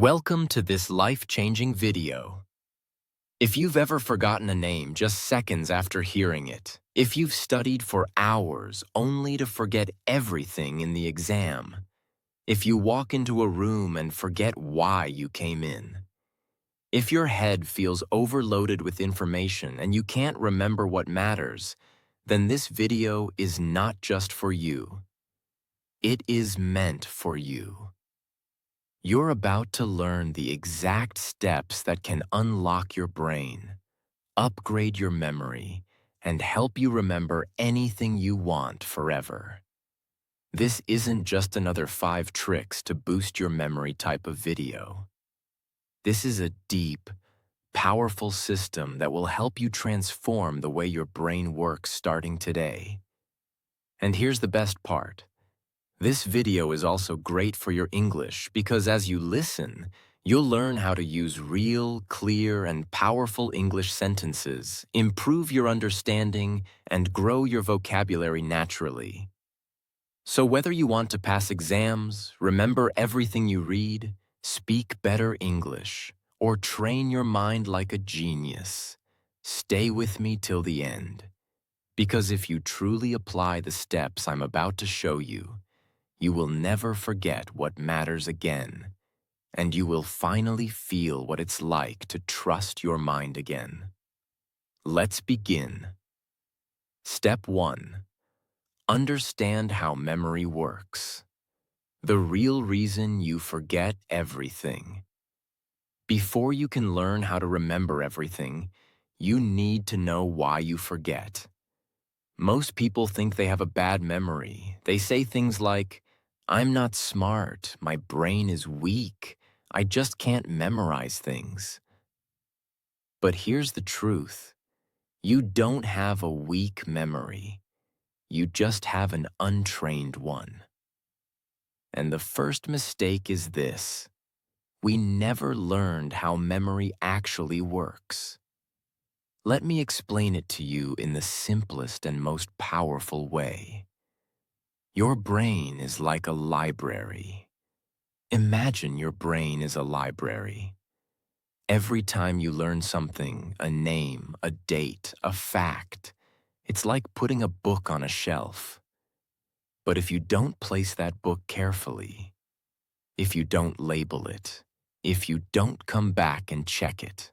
Welcome to this life-changing video. If you've ever forgotten a name just seconds after hearing it, if you've studied for hours only to forget everything in the exam, if you walk into a room and forget why you came in, if your head feels overloaded with information and you can't remember what matters, then this video is not just for you. It is meant for you. You're about to learn the exact steps that can unlock your brain, upgrade your memory, and help you remember anything you want forever. This isn't just another 5 tricks to boost your memory type of video. This is a deep, powerful system that will help you transform the way your brain works starting today. And here's the best part. This video is also great for your English because as you listen, you'll learn how to use real, clear, and powerful English sentences, improve your understanding, and grow your vocabulary naturally. So whether you want to pass exams, remember everything you read, speak better English, or train your mind like a genius, stay with me till the end. Because if you truly apply the steps I'm about to show you will never forget what matters again, and you will finally feel what it's like to trust your mind again. Let's begin. Step 1. Understand how memory works. The real reason you forget everything. Before you can learn how to remember everything, you need to know why you forget. Most people think they have a bad memory. They say things like, "I'm not smart, my brain is weak, I just can't memorize things." But here's the truth. You don't have a weak memory. You just have an untrained one. And the first mistake is this. We never learned how memory actually works. Let me explain it to you in the simplest and most powerful way. Your brain is like a library. Imagine your brain is a library. Every time you learn something, a name, a date, a fact, it's like putting a book on a shelf. But if you don't place that book carefully, if you don't label it, if you don't come back and check it,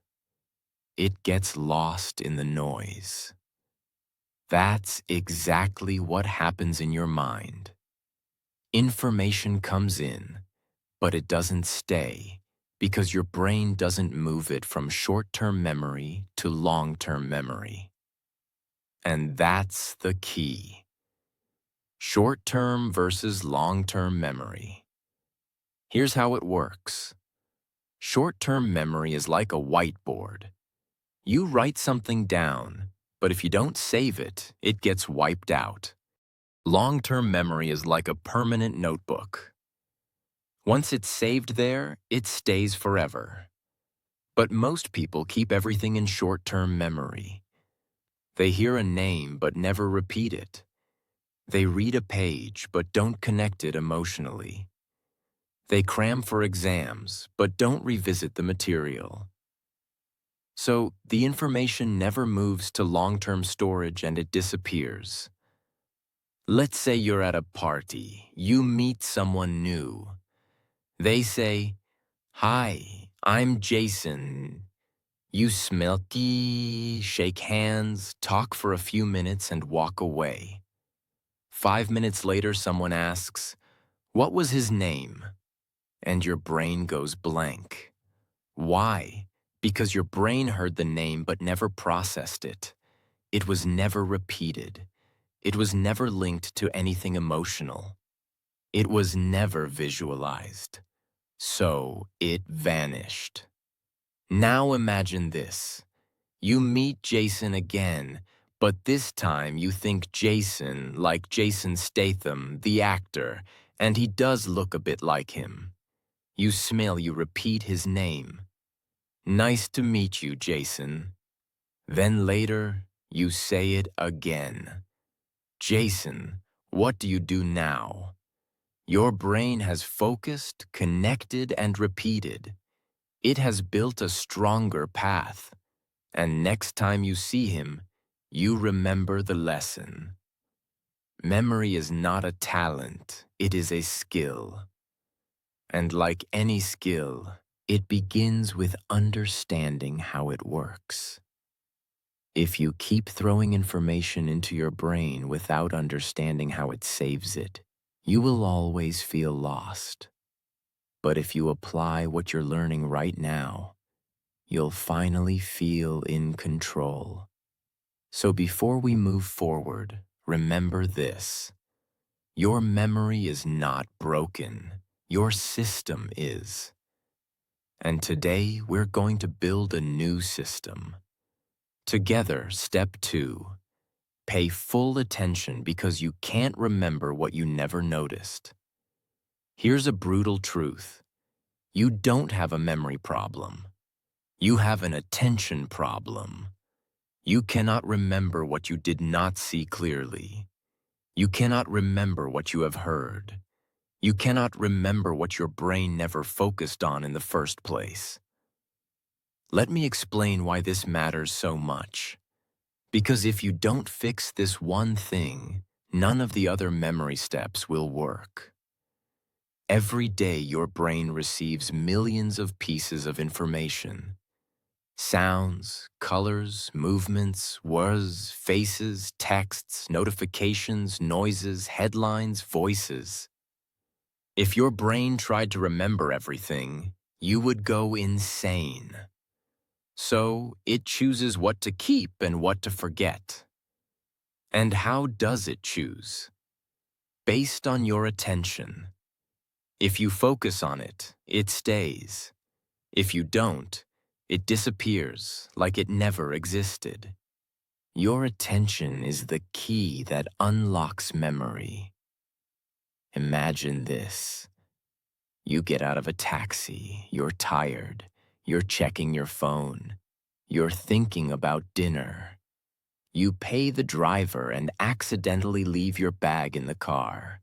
it gets lost in the noise. That's exactly what happens in your mind. Information comes in, but it doesn't stay because your brain doesn't move it from short-term memory to long-term memory. And that's the key. Short-term versus long-term memory. Here's how it works. Short-term memory is like a whiteboard. You write something down, but if you don't save it, it gets wiped out. Long-term memory is like a permanent notebook. Once it's saved there, it stays forever. But most people keep everything in short-term memory. They hear a name but never repeat it. They read a page but don't connect it emotionally. They cram for exams but don't revisit the material. So the information never moves to long-term storage and it disappears. Let's say you're at a party. You meet someone new. They say, "Hi, I'm Jason." You smirky, shake hands, talk for a few minutes, and walk away. 5 minutes later, someone asks, "What was his name?" And your brain goes blank. Why? Because your brain heard the name but never processed it. It was never repeated. It was never linked to anything emotional. It was never visualized. So it vanished. Now imagine this. You meet Jason again, but this time you think Jason like Jason Statham, the actor, and he does look a bit like him. You smell, you repeat his name. "Nice to meet you, Jason." Then later, you say it again. "Jason, what do you do now?" Your brain has focused, connected, and repeated. It has built a stronger path. And next time you see him, you remember the lesson. Memory is not a talent, it is a skill. And like any skill, it begins with understanding how it works. If you keep throwing information into your brain without understanding how it saves it, you will always feel lost. But if you apply what you're learning right now, you'll finally feel in control. So before we move forward, remember this. Your memory is not broken. Your system is. And today, we're going to build a new system. Together, step 2. Pay full attention because you can't remember what you never noticed. Here's a brutal truth. You don't have a memory problem. You have an attention problem. You cannot remember what you did not see clearly. You cannot remember what you have heard. You cannot remember what your brain never focused on in the first place. Let me explain why this matters so much. Because if you don't fix this one thing, none of the other memory steps will work. Every day your brain receives millions of pieces of information. Sounds, colors, movements, words, faces, texts, notifications, noises, headlines, voices. If your brain tried to remember everything, you would go insane. So it chooses what to keep and what to forget. And how does it choose? Based on your attention. If you focus on it, it stays. If you don't, it disappears like it never existed. Your attention is the key that unlocks memory. Imagine this. You get out of a taxi, you're tired, you're checking your phone, you're thinking about dinner. You pay the driver and accidentally leave your bag in the car.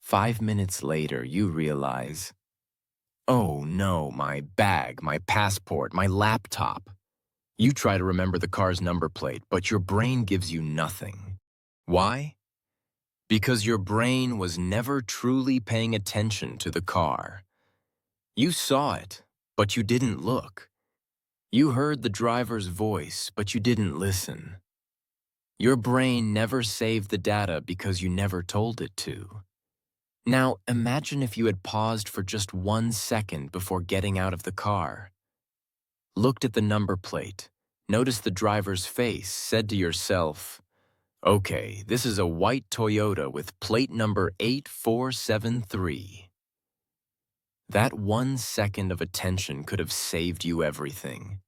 5 minutes later, you realize, oh no, my bag, my passport, my laptop. You try to remember the car's number plate, but your brain gives you nothing. Why? Because your brain was never truly paying attention to the car. You saw it, but you didn't look. You heard the driver's voice, but you didn't listen. Your brain never saved the data because you never told it to. Now, imagine if you had paused for just 1 second before getting out of the car. Looked at the number plate, noticed the driver's face, said to yourself, okay, this is a white Toyota with plate number 8473. That 1 second of attention could have saved you everything.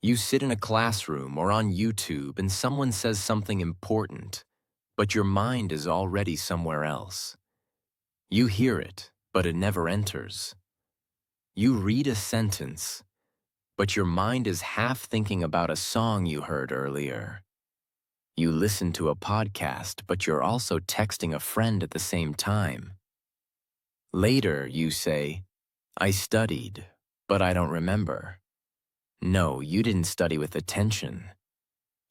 You sit in a classroom or on YouTube and someone says something important, but your mind is already somewhere else. You hear it, but it never enters. You read a sentence, but your mind is half thinking about a song you heard earlier. You listen to a podcast, but you're also texting a friend at the same time. Later, you say, I studied, but I don't remember. No, you didn't study with attention.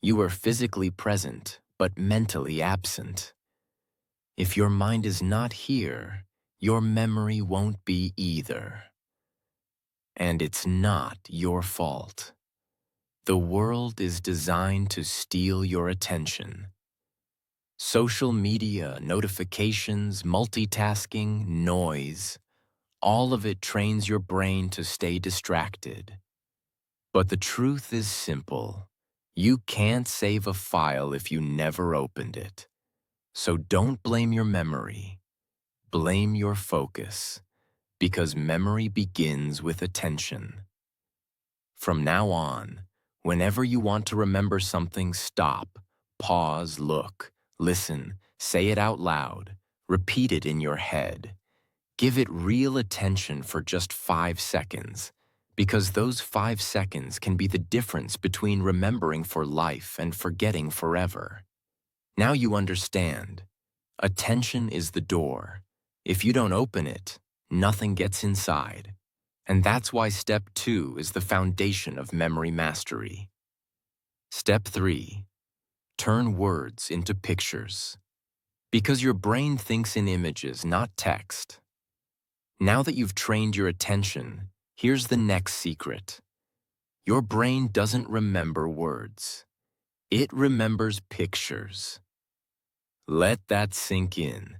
You were physically present, but mentally absent. If your mind is not here, your memory won't be either. And it's not your fault. The world is designed to steal your attention. Social media, notifications, multitasking, noise, all of it trains your brain to stay distracted. But the truth is simple. You can't save a file if you never opened it. So don't blame your memory. Blame your focus, because memory begins with attention. From now on, whenever you want to remember something, stop, pause, look, listen, say it out loud, repeat it in your head. Give it real attention for just 5 seconds, because those 5 seconds can be the difference between remembering for life and forgetting forever. Now you understand. Attention is the door. If you don't open it, nothing gets inside. And that's why step 2 is the foundation of memory mastery. Step 3. Turn words into pictures. Because your brain thinks in images, not text. Now that you've trained your attention, here's the next secret. Your brain doesn't remember words. It remembers pictures. Let that sink in.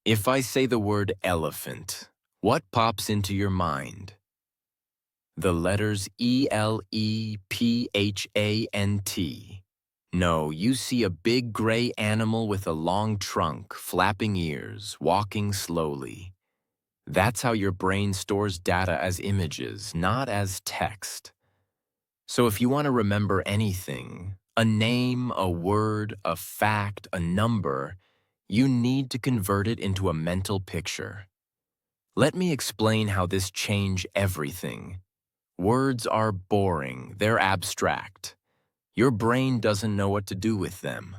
If I say the word elephant, what pops into your mind? The letters ELEPHANT. No, you see a big gray animal with a long trunk, flapping ears, walking slowly. That's how your brain stores data as images, not as text. So if you want to remember anything, a name, a word, a fact, a number, you need to convert it into a mental picture. Let me explain how this changes everything. Words are boring, they're abstract. Your brain doesn't know what to do with them.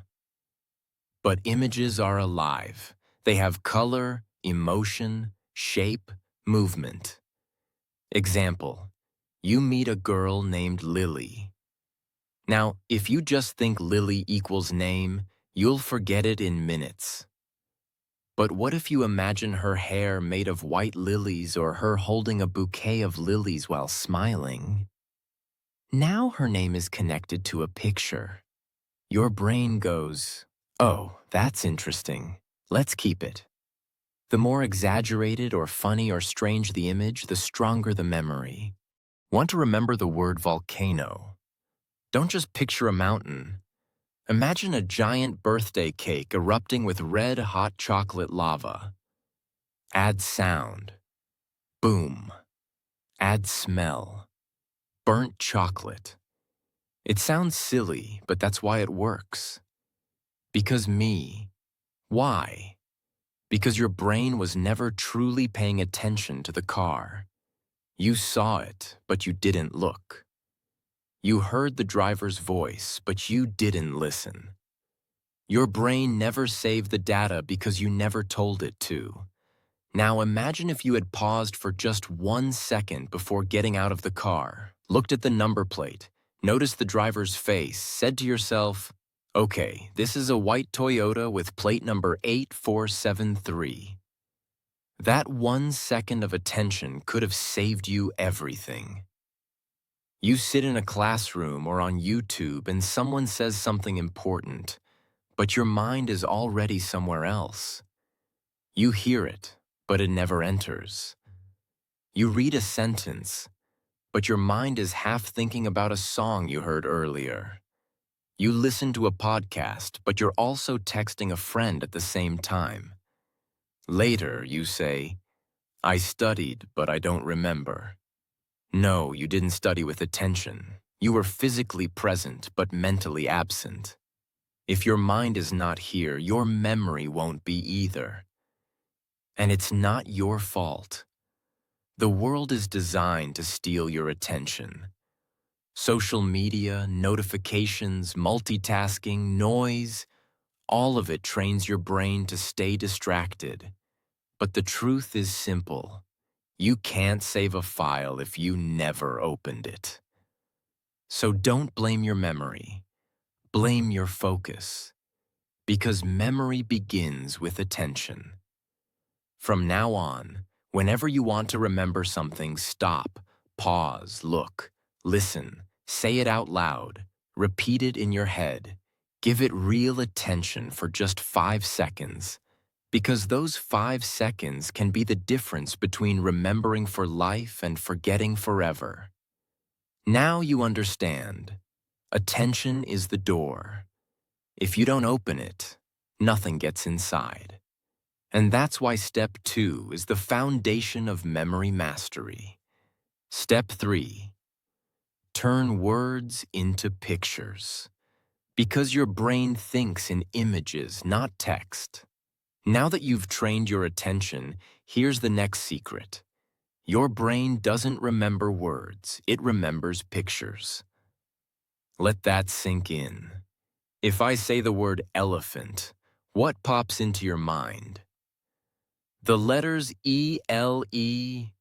But images are alive. They have color, emotion, shape, movement. Example, you meet a girl named Lily. Now, if you just think Lily equals name, you'll forget it in minutes. But what if you imagine her hair made of white lilies or her holding a bouquet of lilies while smiling? Now her name is connected to a picture. Your brain goes, "Oh, that's interesting. Let's keep it." The more exaggerated or funny or strange the image, the stronger the memory. Want to remember the word volcano? Don't just picture a mountain. Imagine a giant birthday cake erupting with red hot chocolate lava. Add sound. Boom. Add smell. Burnt chocolate. It sounds silly, but that's why it works. Because me. Why? Because your brain was never truly paying attention to the car. You saw it, but you didn't look. You heard the driver's voice, but you didn't listen. Your brain never saved the data because you never told it to. Now imagine if you had paused for just 1 second before getting out of the car, looked at the number plate, noticed the driver's face, said to yourself, "Okay, this is a white Toyota with plate number 8473. That 1 second of attention could have saved you everything. You sit in a classroom or on YouTube and someone says something important, but your mind is already somewhere else. You hear it, but it never enters. You read a sentence, but your mind is half thinking about a song you heard earlier. You listen to a podcast, but you're also texting a friend at the same time. Later, you say, "I studied, but I don't remember." No, you didn't study with attention. You were physically present, but mentally absent. If your mind is not here, your memory won't be either. And it's not your fault. The world is designed to steal your attention. Social media, notifications, multitasking, noise, all of it trains your brain to stay distracted. But the truth is simple. You can't save a file if you never opened it. So don't blame your memory. Blame your focus. Because memory begins with attention. From now on, whenever you want to remember something, stop, pause, look, listen, say it out loud, repeat it in your head. Give it real attention for just 5 seconds, because those 5 seconds can be the difference between remembering for life and forgetting forever. Now you understand. Attention is the door. If you don't open it, nothing gets inside. And that's why step 2 is the foundation of memory mastery. Step 3. Turn words into pictures. Because your brain thinks in images, not text. Now that you've trained your attention, here's the next secret. Your brain doesn't remember words, it remembers pictures. Let that sink in. If I say the word elephant, what pops into your mind? The letters Elephant.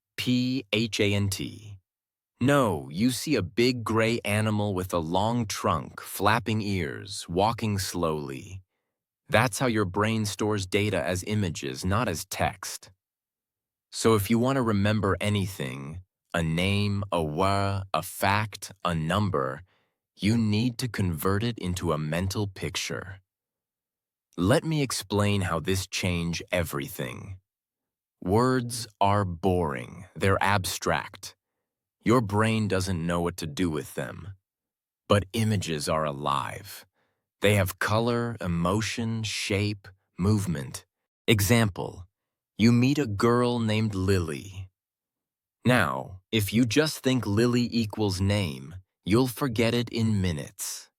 No, you see a big gray animal with a long trunk, flapping ears, walking slowly. That's how your brain stores data as images, not as text. So if you want to remember anything, a name, a word, a fact, a number, you need to convert it into a mental picture. Let me explain how this changes everything. Words are boring. They're abstract. Your brain doesn't know what to do with them. But images are alive. They have color, emotion, shape, movement. Example, you meet a girl named Lily. Now, if you just think Lily equals name, you'll forget it in minutes.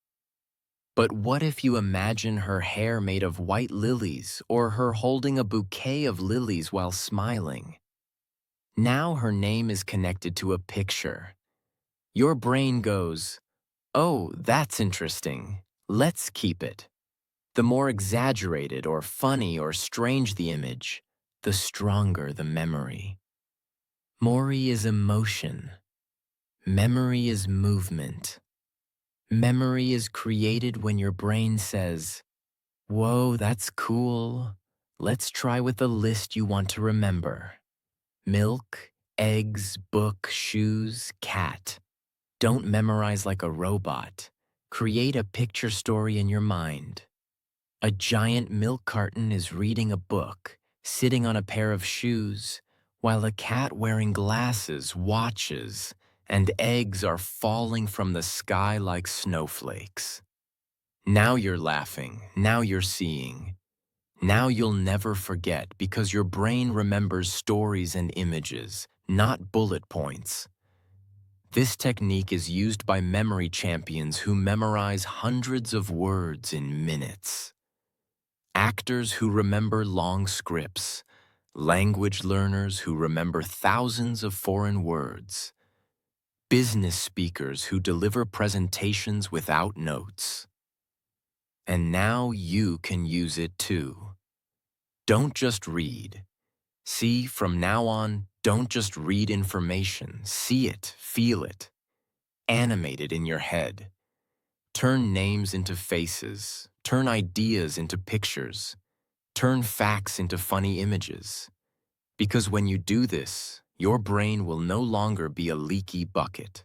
But what if you imagine her hair made of white lilies or her holding a bouquet of lilies while smiling? Now her name is connected to a picture. Your brain goes, "Oh, that's interesting. Let's keep it." The more exaggerated or funny or strange the image, the stronger the memory. Memory is emotion. Memory is movement. Memory is created when your brain says, "Whoa, that's cool. Let's try with the list you want to remember. Milk, eggs, book, shoes, cat." Don't memorize like a robot. Create a picture story in your mind. A giant milk carton is reading a book, sitting on a pair of shoes, while a cat wearing glasses watches, and eggs are falling from the sky like snowflakes. Now you're laughing, now you're seeing. Now you'll never forget because your brain remembers stories and images, not bullet points. This technique is used by memory champions who memorize hundreds of words in minutes. Actors who remember long scripts, language learners who remember thousands of foreign words, business speakers who deliver presentations without notes. And now you can use it too. Don't just read. See, from now on, don't just read information. See it, feel it, animate it in your head. Turn names into faces. Turn ideas into pictures. Turn facts into funny images. Because when you do this, your brain will no longer be a leaky bucket.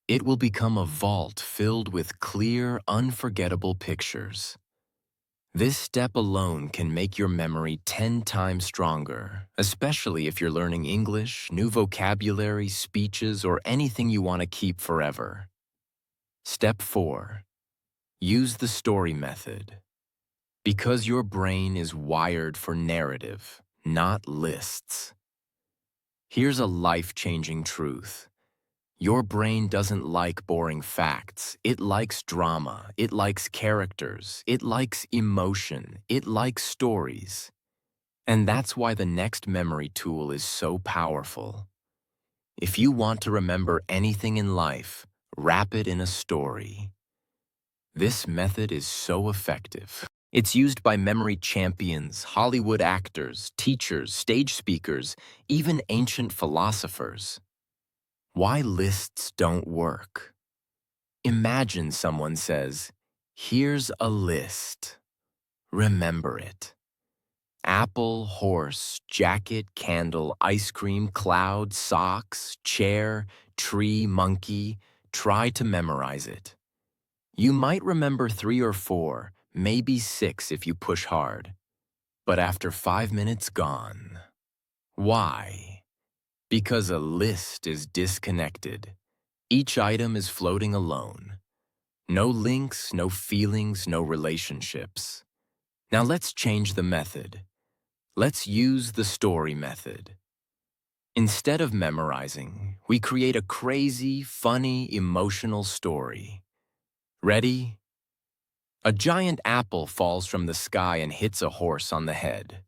It will become a vault filled with clear, unforgettable pictures. This step alone can make your memory 10 times stronger, especially if you're learning English, new vocabulary, speeches, or anything you want to keep forever. Step 4. Use the story method. Because your brain is wired for narrative, not lists. Here's a life-changing truth. Your brain doesn't like boring facts. It likes drama. It likes characters. It likes emotion. It likes stories. And that's why the next memory tool is so powerful. If you want to remember anything in life, wrap it in a story. This method is so effective. It's used by memory champions, Hollywood actors, teachers, stage speakers, even ancient philosophers. Why lists don't work. Imagine someone says, "Here's a list. Remember it. Apple, horse, jacket, candle, ice cream, cloud, socks, chair, tree, monkey. Try to memorize it." You might remember 3 or 4, maybe 6 if you push hard. But after 5 minutes, gone. Why? Because a list is disconnected. Each item is floating alone. No links, no feelings, no relationships. Now let's change the method. Let's use the story method. Instead of memorizing, we create a crazy, funny, emotional story. Ready? A giant apple falls from the sky and hits a horse on the head.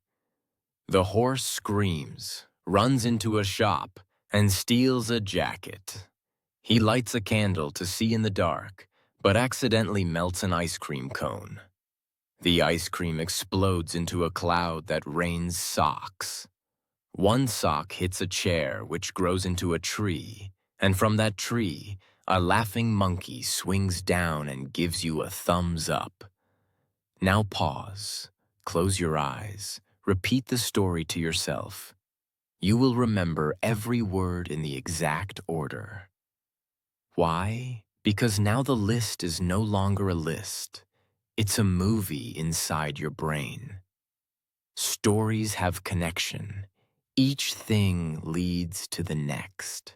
The horse screams, runs into a shop, and steals a jacket. He lights a candle to see in the dark, but accidentally melts an ice cream cone. The ice cream explodes into a cloud that rains socks. One sock hits a chair, which grows into a tree, and from that tree, a laughing monkey swings down and gives you a thumbs up. Now pause, close your eyes, repeat the story to yourself. You will remember every word in the exact order. Why? Because now the list is no longer a list. It's a movie inside your brain. Stories have connection. Each thing leads to the next.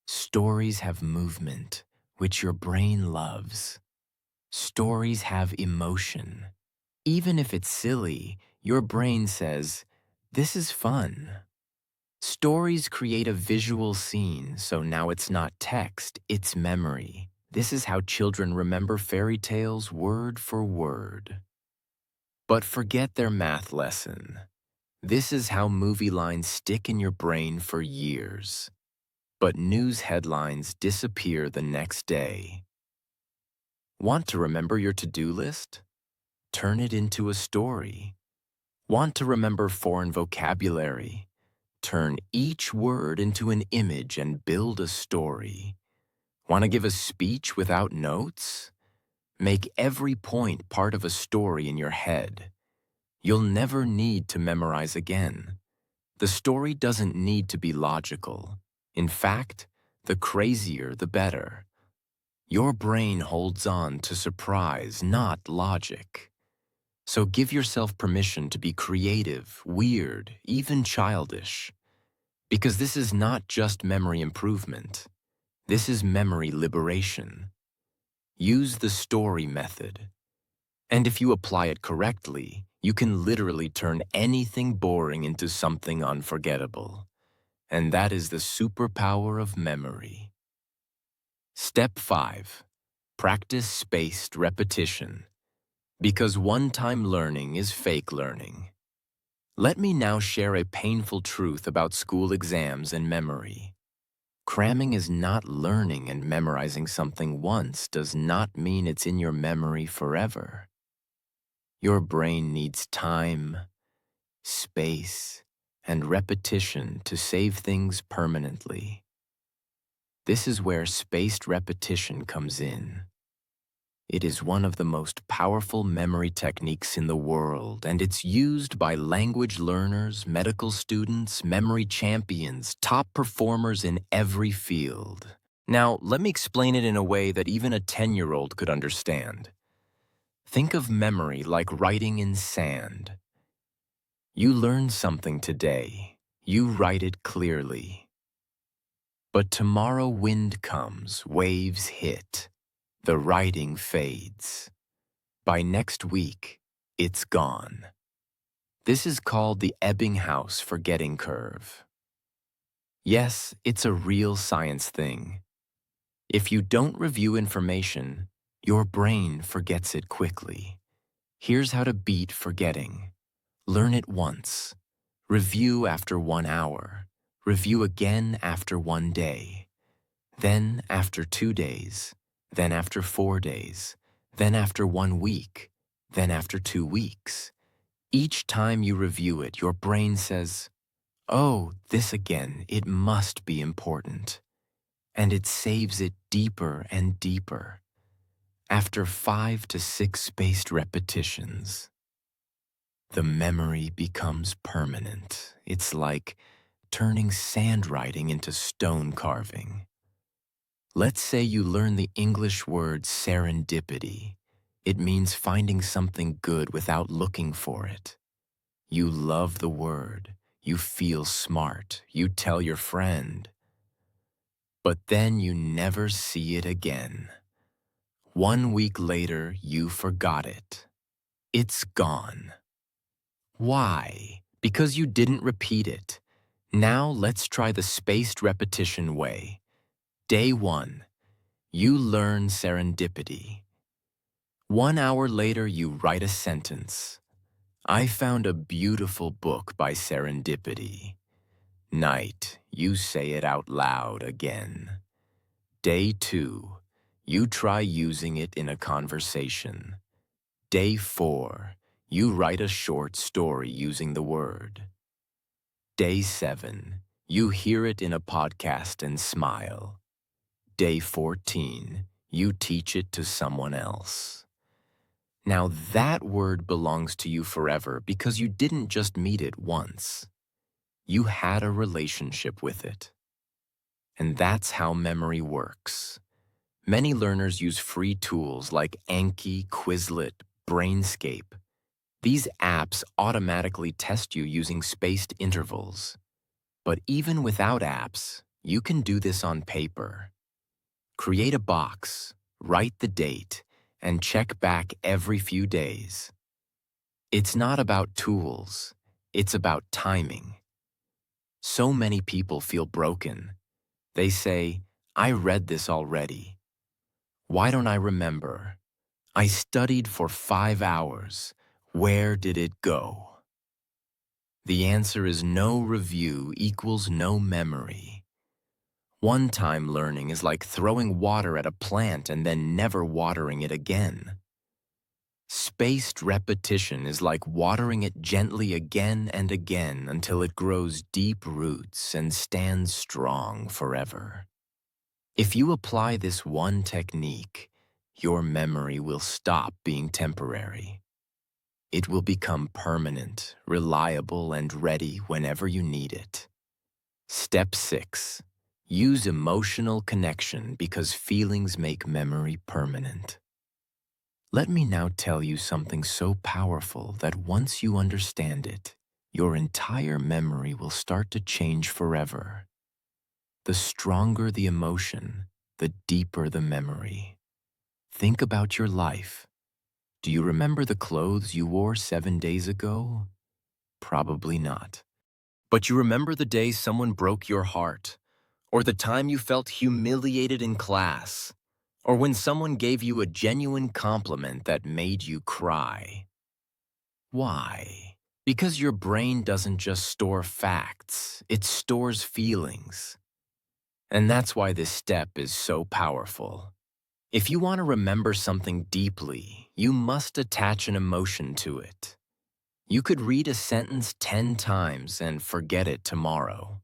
Stories have movement, which your brain loves. Stories have emotion. Even if it's silly, your brain says, "This is fun." Stories create a visual scene, so now it's not text, it's memory. This is how children remember fairy tales word for word. But forget their math lesson. This is how movie lines stick in your brain for years. But news headlines disappear the next day. Want to remember your to-do list? Turn it into a story. Want to remember foreign vocabulary? Turn each word into an image and build a story. Want to give a speech without notes? Make every point part of a story in your head. You'll never need to memorize again. The story doesn't need to be logical. In fact, the crazier the better. Your brain holds on to surprise, not logic. So give yourself permission to be creative, weird, even childish. Because this is not just memory improvement. This is memory liberation. Use the story method. And if you apply it correctly, you can literally turn anything boring into something unforgettable. And that is the superpower of memory. Step 5. Practice spaced repetition. Because one-time learning is fake learning. Let me now share a painful truth about school exams and memory. Cramming is not learning, and memorizing something once does not mean it's in your memory forever. Your brain needs time, space, and repetition to save things permanently. This is where spaced repetition comes in. It is one of the most powerful memory techniques in the world, and it's used by language learners, medical students, memory champions, top performers in every field. Now, let me explain it in a way that even a 10-year-old could understand. Think of memory like writing in sand. You learn something today. You write it clearly. But tomorrow wind comes, waves hit. The writing fades. By next week, it's gone. This is called the Ebbinghaus forgetting curve. Yes, it's a real science thing. If you don't review information, your brain forgets it quickly. Here's how to beat forgetting. Learn it once. Review after 1 hour. Review again after 1 day. Then after 2 days. Then after 4 days. Then after 1 week. Then after 2 weeks. Each time you review it, your brain says, "Oh, this again, it must be important." And it saves it deeper and deeper. After 5 to 6 spaced repetitions, the memory becomes permanent. It's like turning sand writing into stone carving. Let's say you learn the English word serendipity. It means finding something good without looking for it. You love the word. You feel smart. You tell your friend. But then you never see it again. 1 week later, you forgot it. It's gone. Why? Because you didn't repeat it. Now let's try the spaced repetition way. Day 1. You learn serendipity. 1 hour later, you write a sentence. I found a beautiful book by serendipity. Night, you say it out loud again. Day 2. You try using it in a conversation. Day 4, you write a short story using the word. Day 7, you hear it in a podcast and smile. Day 14, you teach it to someone else. Now that word belongs to you forever because you didn't just meet it once. You had a relationship with it. And that's how memory works. Many learners use free tools like Anki, Quizlet, Brainscape. These apps automatically test you using spaced intervals. But even without apps, you can do this on paper. Create a box, write the date, and check back every few days. It's not about tools, it's about timing. So many people feel broken. They say, I read this already. Why don't I remember? I studied for 5 hours. Where did it go? The answer is no review equals no memory. One-time learning is like throwing water at a plant and then never watering it again. Spaced repetition is like watering it gently again and again until it grows deep roots and stands strong forever. If you apply this one technique, your memory will stop being temporary. It will become permanent, reliable, and ready whenever you need it. Step 6. Use emotional connection because feelings make memory permanent. Let me now tell you something so powerful that once you understand it, your entire memory will start to change forever. The stronger the emotion, the deeper the memory. Think about your life. Do you remember the clothes you wore 7 days ago? Probably not. But you remember the day someone broke your heart, or the time you felt humiliated in class, or when someone gave you a genuine compliment that made you cry. Why? Because your brain doesn't just store facts, it stores feelings. And that's why this step is so powerful. If you want to remember something deeply, you must attach an emotion to it. You could read a sentence 10 times and forget it tomorrow.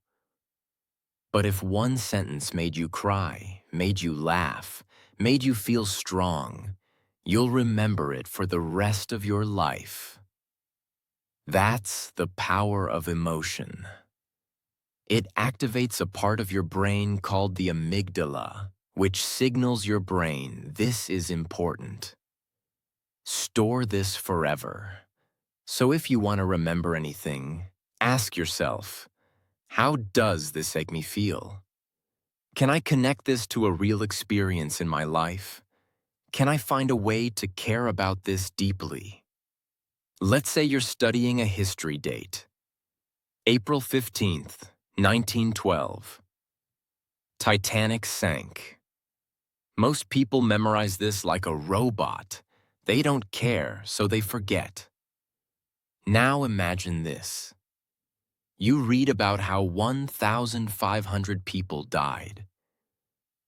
But if one sentence made you cry, made you laugh, made you feel strong, you'll remember it for the rest of your life. That's the power of emotion. It activates a part of your brain called the amygdala, which signals your brain this is important. Store this forever. So if you want to remember anything, ask yourself, how does this make me feel? Can I connect this to a real experience in my life? Can I find a way to care about this deeply? Let's say you're studying a history date. April 15th, 1912. Titanic sank. Most people memorize this like a robot. They don't care, so they forget. Now imagine this. You read about how 1,500 people died,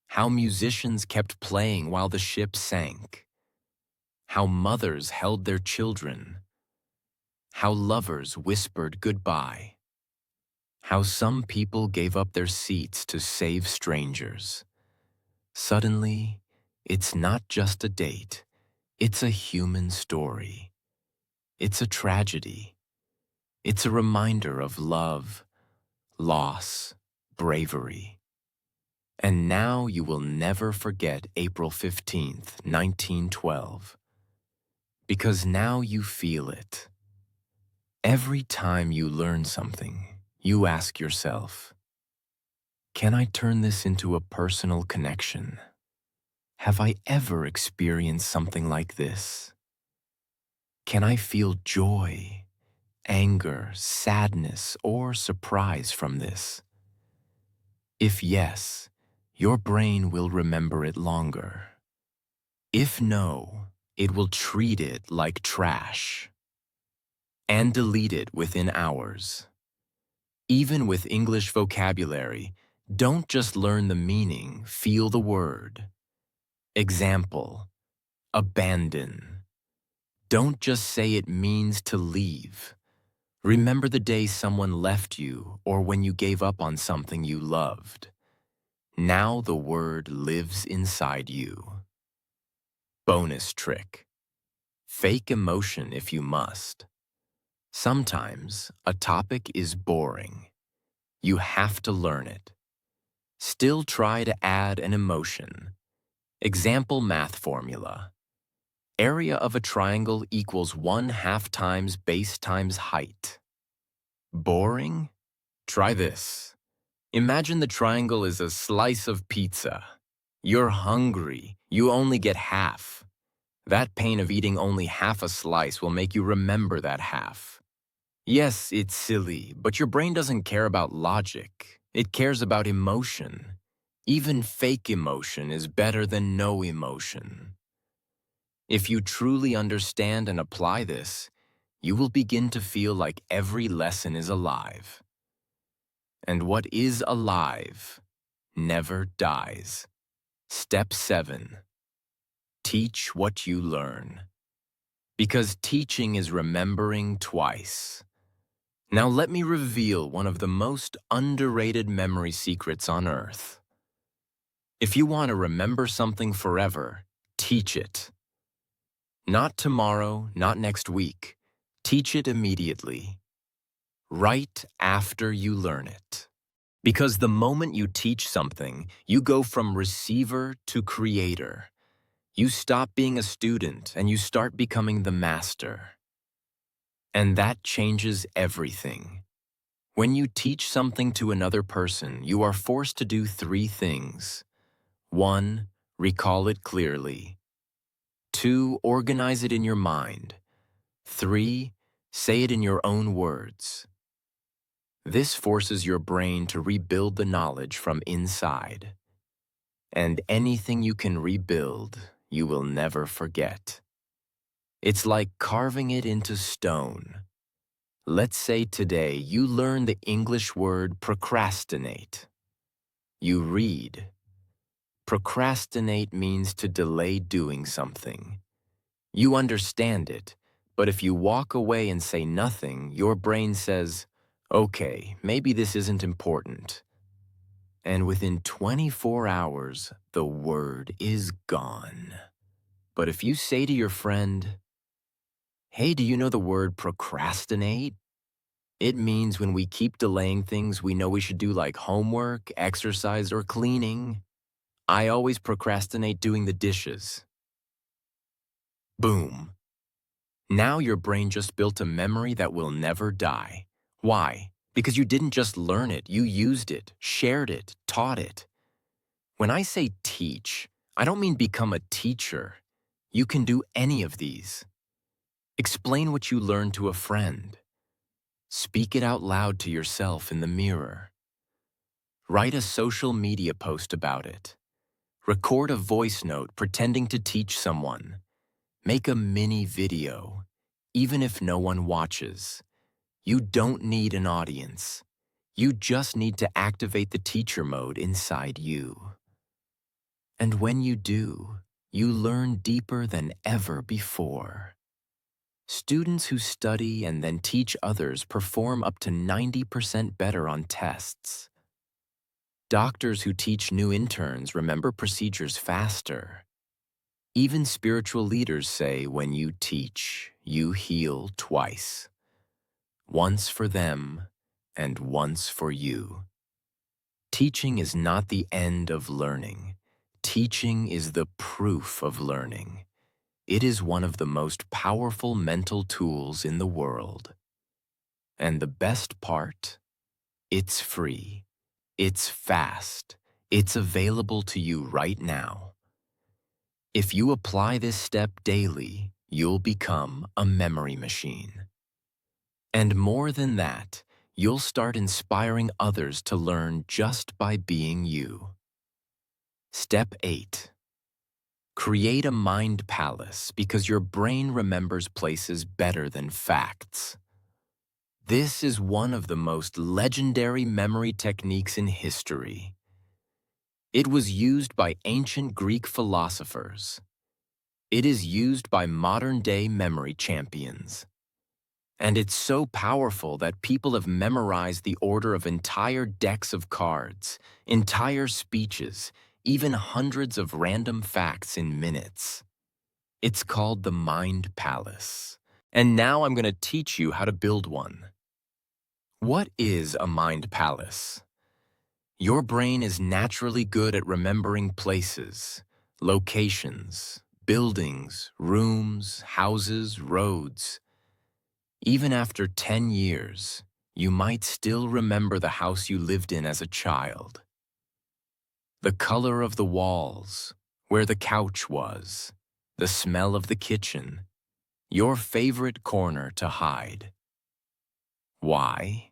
how musicians kept playing while the ship sank, how mothers held their children, how lovers whispered goodbye, how some people gave up their seats to save strangers. Suddenly, it's not just a date, it's a human story. It's a tragedy. It's a reminder of love, loss, bravery. And now you will never forget April 15th, 1912, because now you feel it. Every time you learn something, you ask yourself, can I turn this into a personal connection? Have I ever experienced something like this? Can I feel joy, anger, sadness, or surprise from this? If yes, your brain will remember it longer. If no, it will treat it like trash and delete it within hours. Even with English vocabulary, don't just learn the meaning, feel the word. Example, abandon. Don't just say it means to leave. Remember the day someone left you or when you gave up on something you loved. Now the word lives inside you. Bonus trick. Fake emotion if you must. Sometimes a topic is boring. You have to learn it. Still try to add an emotion. Example math formula. Area of a triangle equals 1/2 times base times height. Boring? Try this. Imagine the triangle is a slice of pizza. You're hungry. You only get half. That pain of eating only half a slice will make you remember that half. Yes, it's silly, but your brain doesn't care about logic. It cares about emotion. Even fake emotion is better than no emotion. If you truly understand and apply this, you will begin to feel like every lesson is alive. And what is alive never dies. Step 7. Teach what you learn. Because teaching is remembering twice. Now let me reveal one of the most underrated memory secrets on earth. If you want to remember something forever, teach it. Not tomorrow, not next week. Teach it immediately. Right after you learn it. Because the moment you teach something, you go from receiver to creator. You stop being a student and you start becoming the master. And that changes everything. When you teach something to another person, you are forced to do 3 things. 1. Recall it clearly. 2. Organize it in your mind. 3. Say it in your own words. This forces your brain to rebuild the knowledge from inside. And anything you can rebuild, you will never forget. It's like carving it into stone. Let's say today you learn the English word procrastinate. You read. Procrastinate means to delay doing something. You understand it, but if you walk away and say nothing, your brain says, okay, maybe this isn't important. And within 24 hours, the word is gone. But if you say to your friend, hey, do you know the word procrastinate? It means when we keep delaying things we know we should do like homework, exercise, or cleaning. I always procrastinate doing the dishes. Boom. Now your brain just built a memory that will never die. Why? Because you didn't just learn it, you used it, shared it, taught it. When I say teach, I don't mean become a teacher. You can do any of these. Explain what you learned to a friend. Speak it out loud to yourself in the mirror. Write a social media post about it. Record a voice note pretending to teach someone. Make a mini video, even if no one watches. You don't need an audience. You just need to activate the teacher mode inside you. And when you do, you learn deeper than ever before. Students who study and then teach others perform up to 90% better on tests. Doctors who teach new interns remember procedures faster. Even spiritual leaders say when you teach, you heal twice. Once for them and once for you. Teaching is not the end of learning. Teaching is the proof of learning. It is one of the most powerful mental tools in the world. And the best part? It's free. It's fast. It's available to you right now. If you apply this step daily, you'll become a memory machine. And more than that, you'll start inspiring others to learn just by being you. Step 8. Create a mind palace because your brain remembers places better than facts. This is one of the most legendary memory techniques in history. It was used by ancient Greek philosophers. It is used by modern-day memory champions. And it's so powerful that people have memorized the order of entire decks of cards, entire speeches, even hundreds of random facts in minutes. It's called the Mind Palace. And now I'm going to teach you how to build one. What is a mind palace? Your brain is naturally good at remembering places, locations, buildings, rooms, houses, roads. Even after 10 years, you might still remember the house you lived in as a child. The color of the walls, where the couch was, the smell of the kitchen, your favorite corner to hide. Why?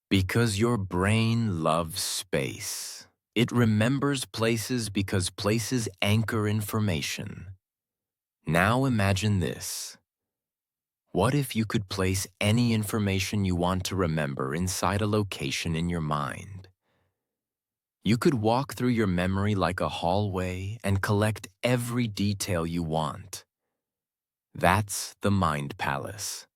Because your brain loves space. It remembers places because places anchor information. Now imagine this. What if you could place any information you want to remember inside a location in your mind? You could walk through your memory like a hallway and collect every detail you want. That's the Mind Palace.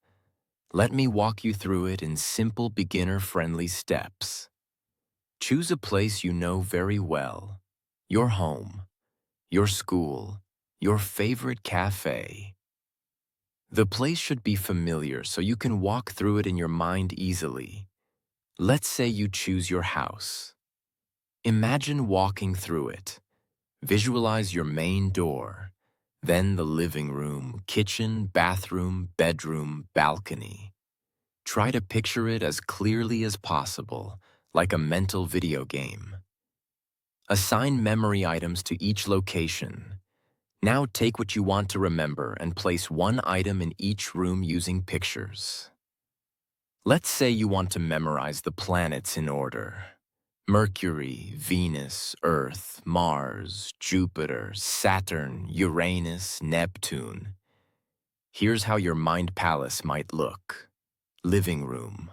Let me walk you through it in simple beginner-friendly steps. Choose a place you know very well, your home, your school, your favorite cafe. The place should be familiar so you can walk through it in your mind easily. Let's say you choose your house. Imagine walking through it. Visualize your main door, then the living room, kitchen, bathroom, bedroom, balcony. Try to picture it as clearly as possible, like a mental video game. Assign memory items to each location. Now take what you want to remember and place one item in each room using pictures. Let's say you want to memorize the planets in order. Mercury, Venus, Earth, Mars, Jupiter, Saturn, Uranus, Neptune. Here's how your mind palace might look. Living room.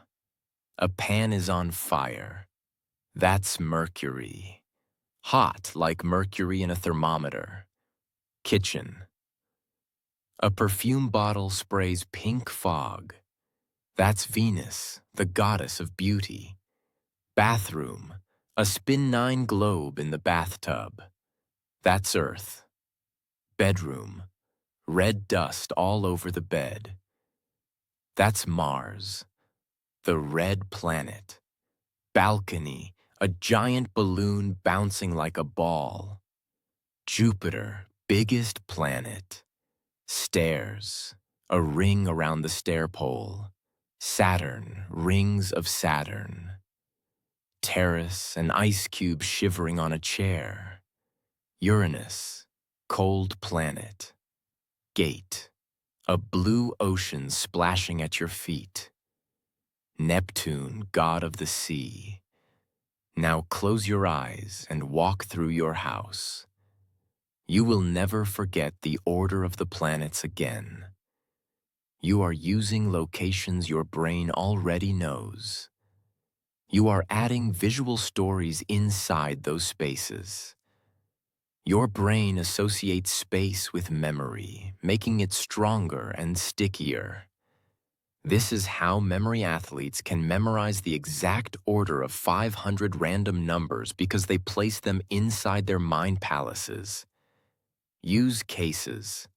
A pan is on fire. That's Mercury. Hot like mercury in a thermometer. Kitchen. A perfume bottle sprays pink fog. That's Venus, the goddess of beauty. Bathroom. A spin-9 globe in the bathtub. That's Earth. Bedroom. Red dust all over the bed. That's Mars, the red planet. Balcony. A giant balloon bouncing like a ball. Jupiter, biggest planet. Stairs. A ring around the stair pole. Saturn, rings of Saturn. Terrace, an ice cube shivering on a chair. Uranus, cold planet. Gate, a blue ocean splashing at your feet. Neptune, god of the sea. Now close your eyes and walk through your house. You will never forget the order of the planets again. You are using locations your brain already knows. You are adding visual stories inside those spaces. Your brain associates space with memory, making it stronger and stickier. This is how memory athletes can memorize the exact order of 500 random numbers because they place them inside their mind palaces. Use cases.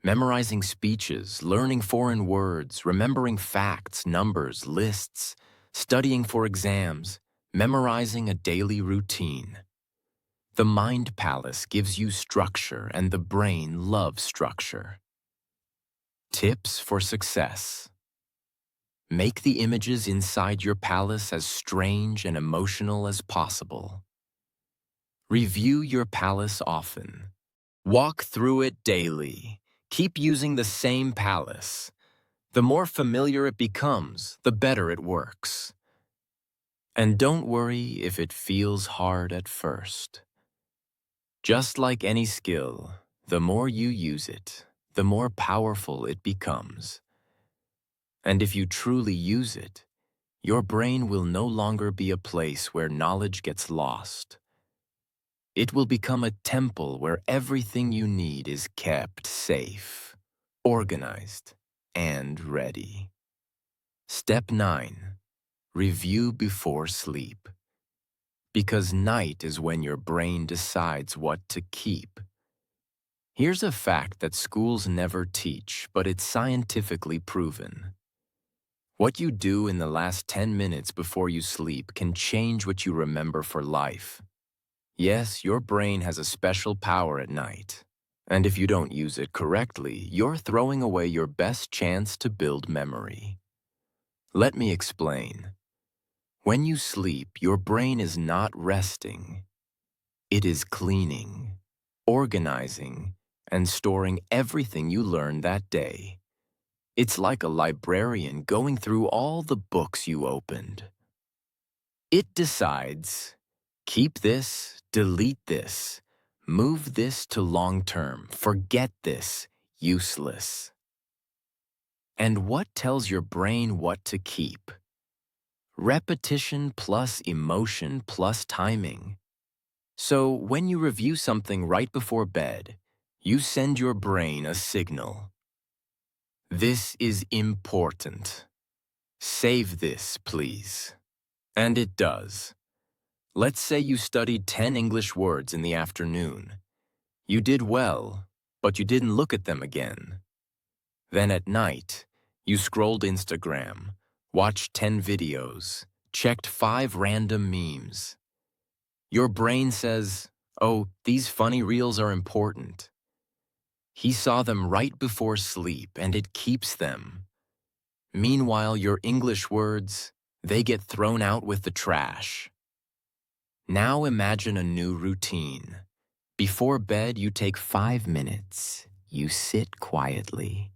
Memorizing speeches, learning foreign words, remembering facts, numbers, lists, studying for exams, memorizing a daily routine. The Mind Palace gives you structure and the brain loves structure. Tips for success. Make the images inside your palace as strange and emotional as possible. Review your palace often. Walk through it daily. Keep using the same palace. The more familiar it becomes, the better it works. And don't worry if it feels hard at first. Just like any skill, the more you use it, the more powerful it becomes. And if you truly use it, your brain will no longer be a place where knowledge gets lost. It will become a temple where everything you need is kept safe, organized, and ready. Step 9. Review before sleep. Because night is when your brain decides what to keep. Here's a fact that schools never teach, but it's scientifically proven. What you do in the last 10 minutes before you sleep can change what you remember for life. Yes, your brain has a special power at night. And if you don't use it correctly, you're throwing away your best chance to build memory. Let me explain. When you sleep, your brain is not resting. It is cleaning, organizing, and storing everything you learned that day. It's like a librarian going through all the books you opened. It decides, keep this, delete this, move this to long term, forget this, useless. And what tells your brain what to keep? Repetition plus emotion plus timing. So when you review something right before bed, you send your brain a signal. This is important. Save this, please. And it does. Let's say you studied 10 English words in the afternoon. You did well, but you didn't look at them again. Then at night, you scrolled Instagram, watched 10 videos, checked 5 random memes. Your brain says, oh, these funny reels are important. He saw them right before sleep, and it keeps them. Meanwhile, your English words, they get thrown out with the trash. Now imagine a new routine. Before bed, you take 5 minutes. You sit quietly.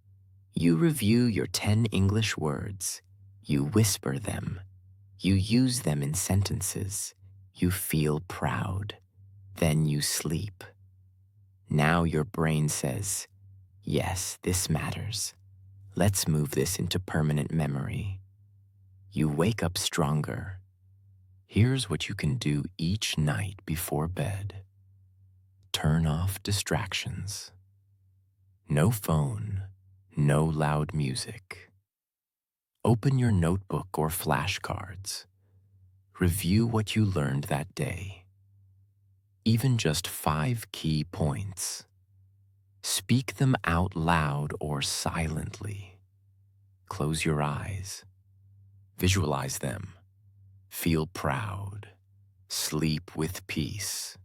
You review your 10 English words. You whisper them. You use them in sentences. You feel proud. Then you sleep. Now your brain says, yes, this matters. Let's move this into permanent memory. You wake up stronger. Here's what you can do each night before bed. Turn off distractions. No phone, no loud music. Open your notebook or flashcards. Review what you learned that day. Even just 5 key points. Speak them out loud or silently. Close your eyes. Visualize them. Feel proud. Sleep with peace.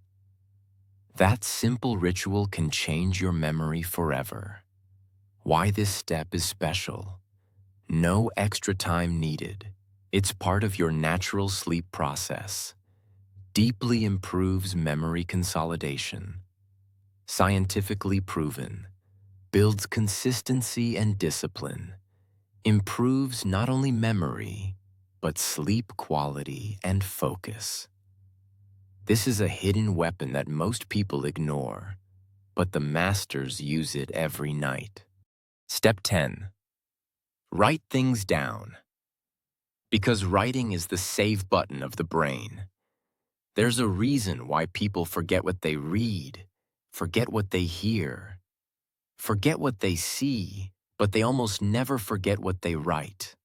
That simple ritual can change your memory forever. Why this step is special? No extra time needed. It's part of your natural sleep process. Deeply improves memory consolidation. Scientifically proven. Builds consistency and discipline. Improves not only memory, but sleep quality and focus. This is a hidden weapon that most people ignore, but the masters use it every night. Step 10. Write things down. Because writing is the save button of the brain. There's a reason why people forget what they read, forget what they hear, forget what they see, but they almost never forget what they write.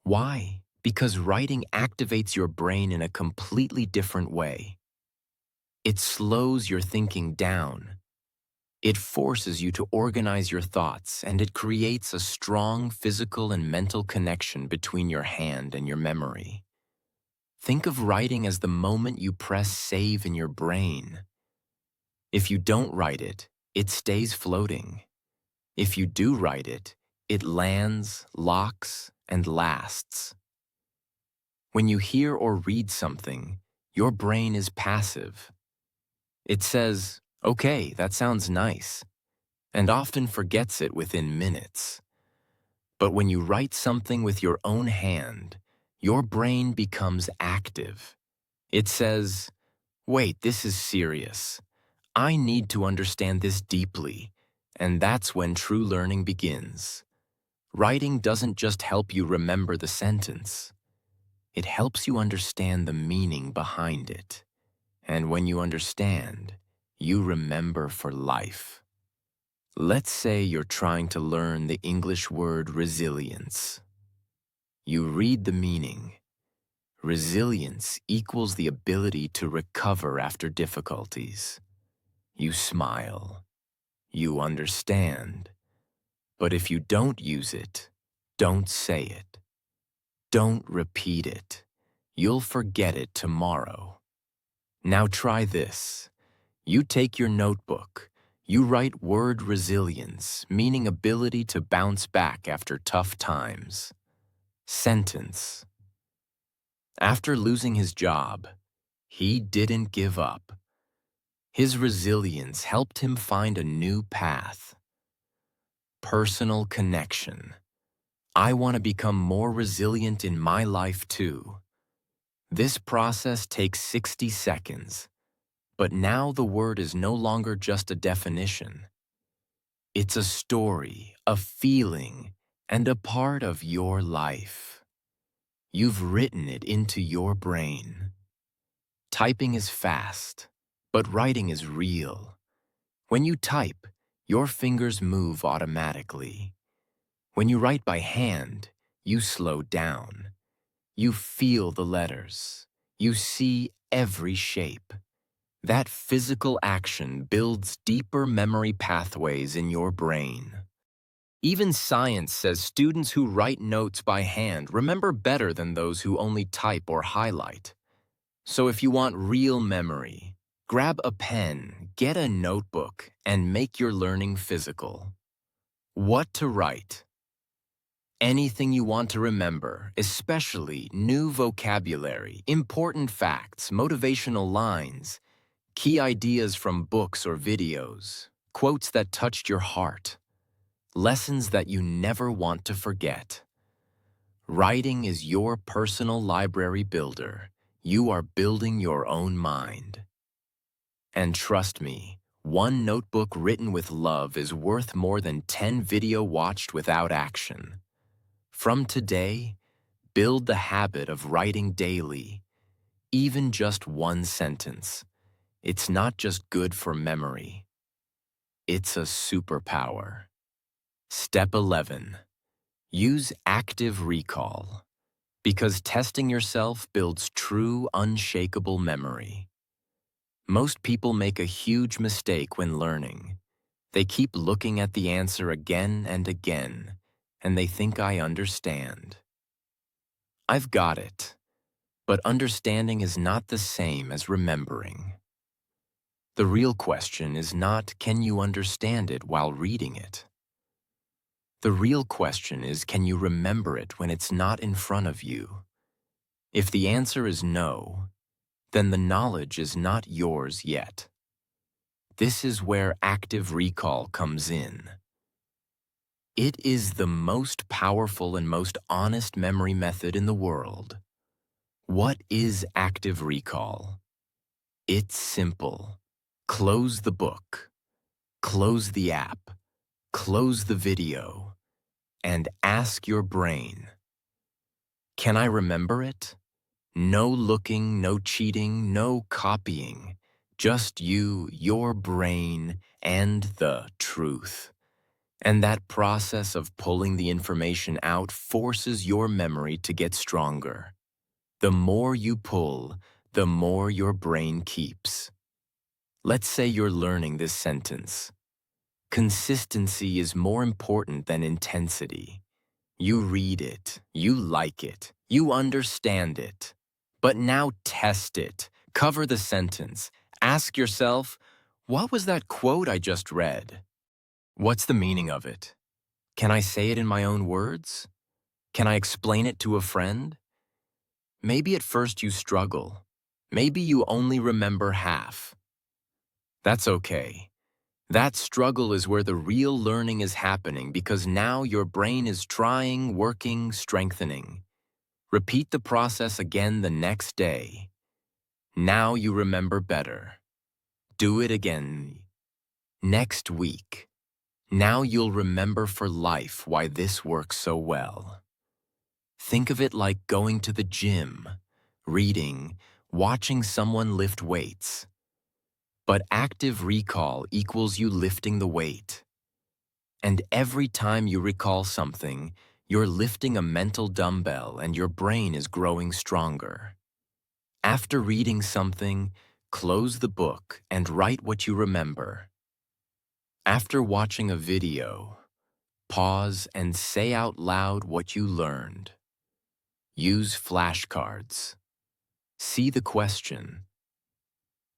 Why? Because writing activates your brain in a completely different way. It slows your thinking down. It forces you to organize your thoughts, and it creates a strong physical and mental connection between your hand and your memory. Think of writing as the moment you press save in your brain. If you don't write it, it stays floating. If you do write it, it lands, locks, and lasts. When you hear or read something, your brain is passive. It says, okay, that sounds nice, and often forgets it within minutes. But when you write something with your own hand, your brain becomes active. It says, wait, this is serious. I need to understand this deeply, and that's when true learning begins. Writing doesn't just help you remember the sentence. It helps you understand the meaning behind it. And when you understand, you remember for life. Let's say you're trying to learn the English word resilience. You read the meaning. Resilience equals the ability to recover after difficulties. You smile. You understand. But if you don't use it, don't say it. Don't repeat it. You'll forget it tomorrow. Now try this. You take your notebook. You write word resilience, meaning ability to bounce back after tough times. Sentence. After losing his job, he didn't give up. His resilience helped him find a new path. Personal connection. I want to become more resilient in my life too. This process takes 60 seconds, but now the word is no longer just a definition. It's a story, a feeling, and a part of your life. You've written it into your brain. Typing is fast, but writing is real. When you type, your fingers move automatically. When you write by hand, you slow down. You feel the letters. You see every shape. That physical action builds deeper memory pathways in your brain. Even science says students who write notes by hand remember better than those who only type or highlight. So if you want real memory, grab a pen, get a notebook, and make your learning physical. What to write? Anything you want to remember, especially new vocabulary, important facts, motivational lines, key ideas from books or videos, quotes that touched your heart, lessons that you never want to forget. Writing is your personal library builder. You are building your own mind. And trust me, one notebook written with love is worth more than 10 video watched without action. From today, build the habit of writing daily, even just one sentence. It's not just good for memory. It's a superpower. Step 11. Use active recall, because testing yourself builds true, unshakable memory. Most people make a huge mistake when learning. They keep looking at the answer again and again, and they think I understand. I've got it, but understanding is not the same as remembering. The real question is not, can you understand it while reading it? The real question is, can you remember it when it's not in front of you? If the answer is no, then the knowledge is not yours yet. This is where active recall comes in. It is the most powerful and most honest memory method in the world. What is active recall? It's simple. Close the book, close the app, close the video, and ask your brain, can I remember it? No looking, no cheating, no copying. Just you, your brain, and the truth. And that process of pulling the information out forces your memory to get stronger. The more you pull, the more your brain keeps. Let's say you're learning this sentence. Consistency is more important than intensity. You read it, you like it, you understand it. But now test it. Cover the sentence. Ask yourself, what was that quote I just read? What's the meaning of it? Can I say it in my own words? Can I explain it to a friend? Maybe at first you struggle. Maybe you only remember half. That's okay. That struggle is where the real learning is happening, because now your brain is trying, working, strengthening. Repeat the process again the next day. Now you remember better. Do it again next week. Now you'll remember for life why this works so well. Think of it like going to the gym, reading watching someone lift weights. But active recall equals you lifting the weight. And every time you recall something, you're lifting a mental dumbbell and your brain is growing stronger. After reading something, close the book and write what you remember. After watching a video, pause and say out loud what you learned. Use flashcards. See the question.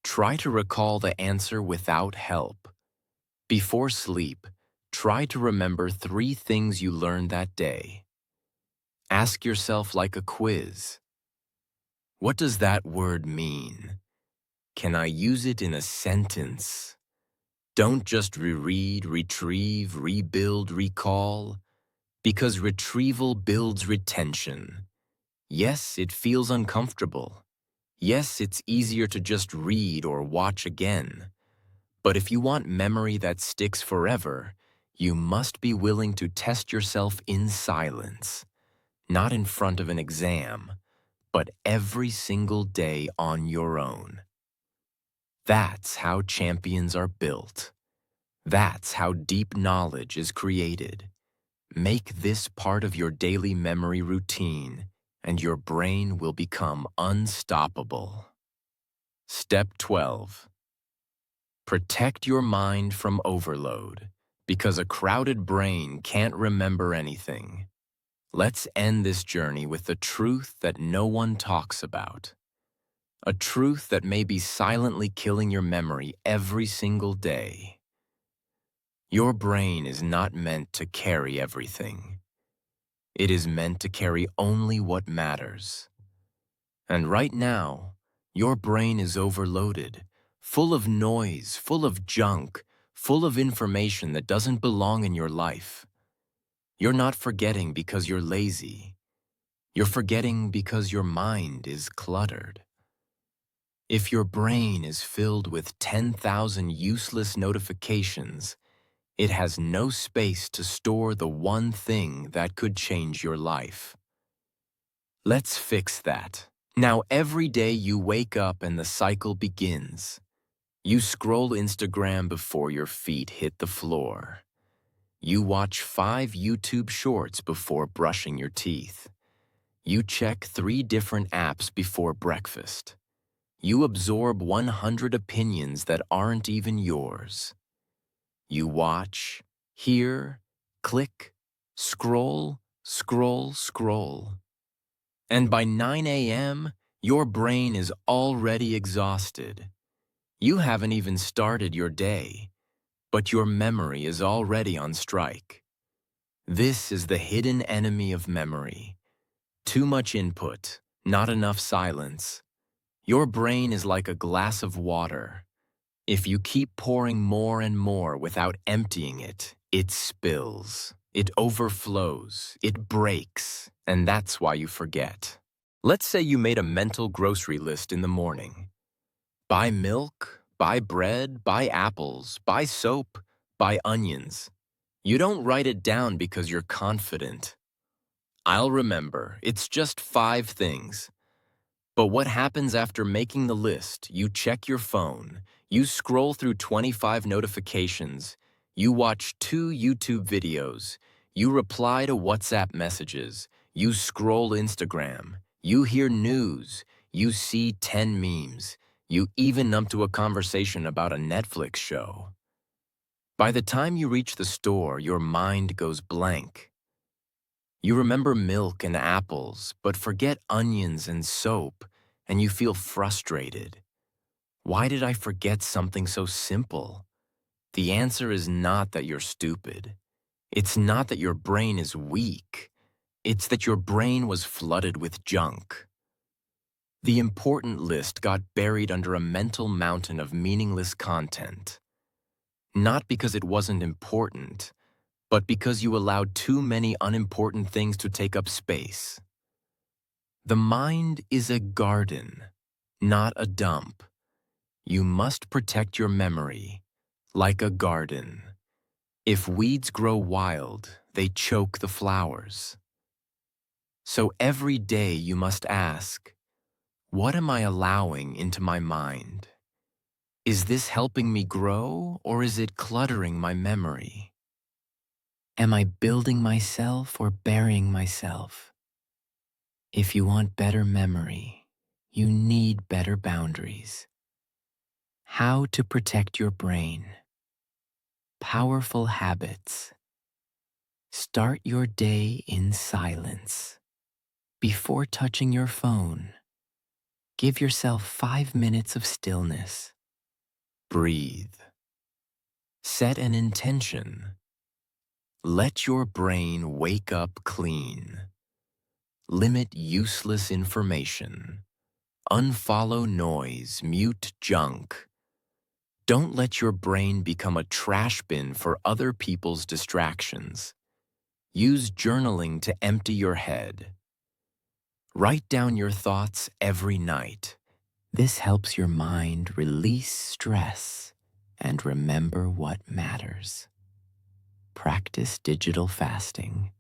Try to recall the answer without help. Before sleep, try to remember 3 things you learned that day. Ask yourself like a quiz. What does that word mean? Can I use it in a sentence? Don't just reread, retrieve, rebuild, recall, because retrieval builds retention. Yes, it feels uncomfortable. Yes, it's easier to just read or watch again. But if you want memory that sticks forever, you must be willing to test yourself in silence, not in front of an exam, but every single day on your own. That's how champions are built. That's how deep knowledge is created. Make this part of your daily memory routine, and your brain will become unstoppable. Step 12. Protect your mind from overload, because a crowded brain can't remember anything. Let's end this journey with the truth that no one talks about. A truth that may be silently killing your memory every single day. Your brain is not meant to carry everything. It is meant to carry only what matters. And right now, your brain is overloaded, full of noise, full of junk, full of information that doesn't belong in your life. You're not forgetting because you're lazy. You're forgetting because your mind is cluttered. If your brain is filled with 10,000 useless notifications, it has no space to store the one thing that could change your life. Let's fix that. Now every day you wake up and the cycle begins. You scroll Instagram before your feet hit the floor. You watch 5 YouTube shorts before brushing your teeth. You check 3 different apps before breakfast. You absorb 100 opinions that aren't even yours. You watch, hear, click, scroll, scroll, scroll. And by 9 a.m., your brain is already exhausted. You haven't even started your day, but your memory is already on strike. This is the hidden enemy of memory. Too much input, not enough silence. Your brain is like a glass of water. If you keep pouring more and more without emptying it, it spills, it overflows, it breaks, and that's why you forget. Let's say you made a mental grocery list in the morning. Buy milk, buy bread, buy apples, buy soap, buy onions. You don't write it down because you're confident. I'll remember, it's just 5 things. But what happens after making the list? You check your phone, you scroll through 25 notifications, you watch 2 YouTube videos, you reply to WhatsApp messages, you scroll Instagram, you hear news, you see 10 memes, you even numb to a conversation about a Netflix show. By the time you reach the store, your mind goes blank. You remember milk and apples, but forget onions and soap, and you feel frustrated. Why did I forget something so simple? The answer is not that you're stupid. It's not that your brain is weak. It's that your brain was flooded with junk. The important list got buried under a mental mountain of meaningless content. Not because it wasn't important, but because you allowed too many unimportant things to take up space. The mind is a garden, not a dump. You must protect your memory, like a garden. If weeds grow wild, they choke the flowers. So every day you must ask, What am I allowing into my mind? Is this helping me grow, or is it cluttering my memory? Am I building myself or burying myself? If you want better memory, you need better boundaries. How to protect your brain. Powerful habits. Start your day in silence. Before touching your phone, give yourself 5 minutes of stillness. Breathe. Set an intention. Let your brain wake up clean. Limit useless information. Unfollow noise, mute junk. Don't let your brain become a trash bin for other people's distractions. Use journaling to empty your head. Write down your thoughts every night. This helps your mind release stress and remember what matters. Practice digital fasting.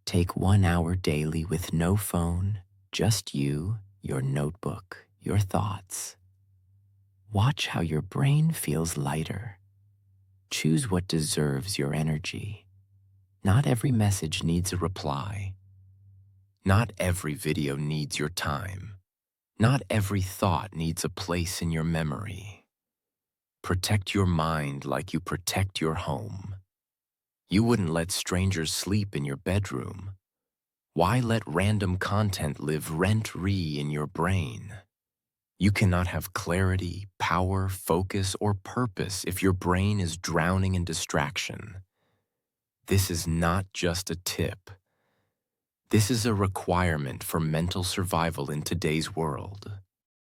Take 1 hour daily with no phone, just you, your notebook, your thoughts. Watch how your brain feels lighter. Choose what deserves your energy. Not every message needs a reply. Not every video needs your time. Not every thought needs a place in your memory. Protect your mind like you protect your home. You wouldn't let strangers sleep in your bedroom. Why let random content live rent-free in your brain? You cannot have clarity, power, focus, or purpose if your brain is drowning in distraction. This is not just a tip. This is a requirement for mental survival in today's world.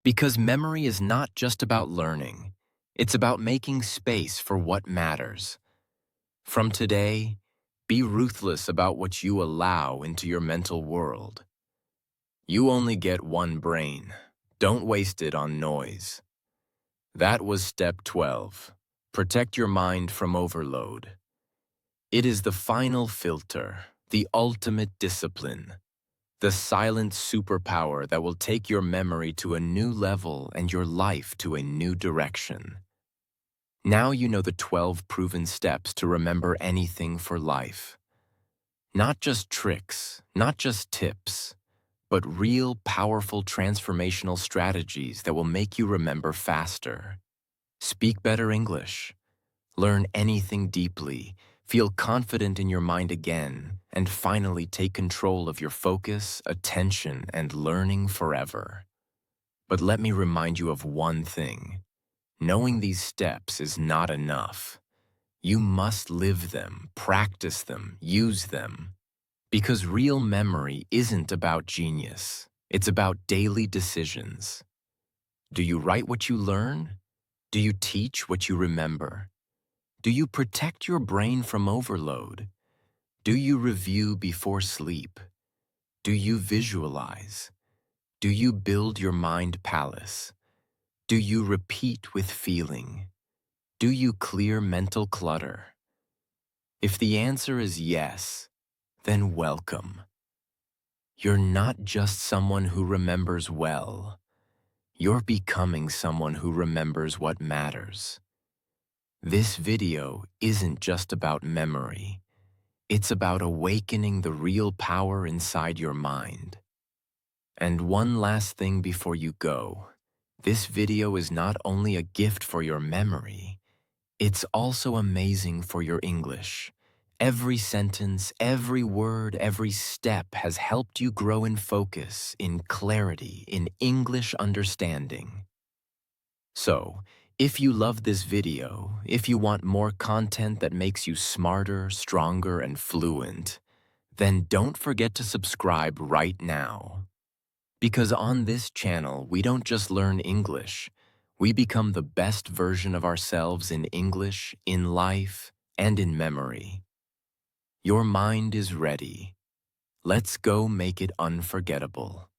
Because memory is not just about learning, it's about making space for what matters. From today, be ruthless about what you allow into your mental world. You only get one brain. Don't waste it on noise. That was step 12. Protect your mind from overload. It is the final filter, the ultimate discipline, the silent superpower that will take your memory to a new level and your life to a new direction. Now you know the 12 proven steps to remember anything for life. Not just tricks, not just tips, but real, powerful transformational strategies that will make you remember faster. Speak better English. Learn anything deeply. Feel confident in your mind again, and finally take control of your focus, attention, and learning forever. But let me remind you of one thing. Knowing these steps is not enough. You must live them, practice them, use them. Because real memory isn't about genius. It's about daily decisions. Do you write what you learn? Do you teach what you remember? Do you protect your brain from overload? Do you review before sleep? Do you visualize? Do you build your mind palace? Do you repeat with feeling? Do you clear mental clutter? If the answer is yes, then welcome. You're not just someone who remembers well. You're becoming someone who remembers what matters. This video isn't just about memory. It's about awakening the real power inside your mind. And one last thing before you go. This video is not only a gift for your memory, it's also amazing for your English. Every sentence, every word, every step has helped you grow in focus, in clarity, in English understanding. So, if you love this video, if you want more content that makes you smarter, stronger, and fluent, then don't forget to subscribe right now. Because on this channel, we don't just learn English, we become the best version of ourselves in English, in life, and in memory. Your mind is ready. Let's go make it unforgettable.